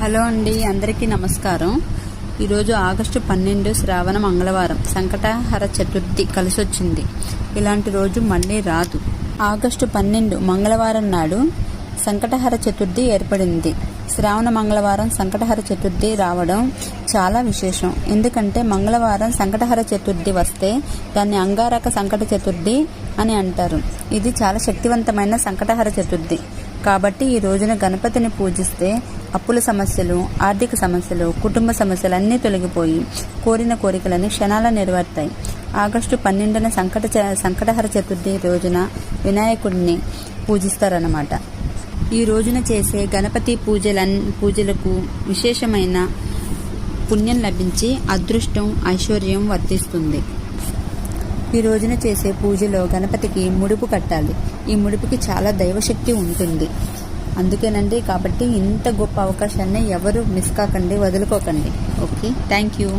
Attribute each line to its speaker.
Speaker 1: Hello అండి, అందరికీ నమస్కారం. ఈరోజు ఆగస్టు 12 శ్రావణ మంగళవారం, సంకటహర చతుర్థి కలిసొచ్చింది. ఇలాంటి రోజు మళ్ళీ రాదు. ఆగస్టు 12 మంగళవారం నాడు సంకటహర చతుర్థి ఏర్పడింది. శ్రావణ మంగళవారం సంకటహర చతుర్థి రావడం చాలా విశేషం. ఎందుకంటే మంగళవారం సంకటహర చతుర్థి వస్తే దాన్ని అంగారక సంకట చతుర్థి అని అంటారు. ఇది చాలా శక్తివంతమైన సంకటహర చతుర్థి. కాబట్టి ఈ రోజున గణపతిని పూజిస్తే అప్పుల సమస్యలు, ఆర్థిక సమస్యలు, కుటుంబ సమస్యలు అన్నీ తొలగిపోయి కోరిన కోరికలన్నీ క్షణాల నెరవేరుతాయి. ఆగస్టు 12న సంకటహర చతుర్థి రోజున వినాయకుడిని పూజిస్తారన్నమాట. ఈ రోజున చేసే గణపతి పూజలకు విశేషమైన పుణ్యం లభించి అదృష్టం, ఐశ్వర్యం వర్తిస్తుంది. ఈ రోజున చేసే పూజలో గణపతికి ముడుపు కట్టాలి. ఈ ముడుపుకి చాలా దైవశక్తి ఉంటుంది. అందుకేనండి, కాబట్టి ఇంత గొప్ప అవకాశాన్ని ఎవరు మిస్ కాకండి, వదులుకోకండి. Okay, thank you.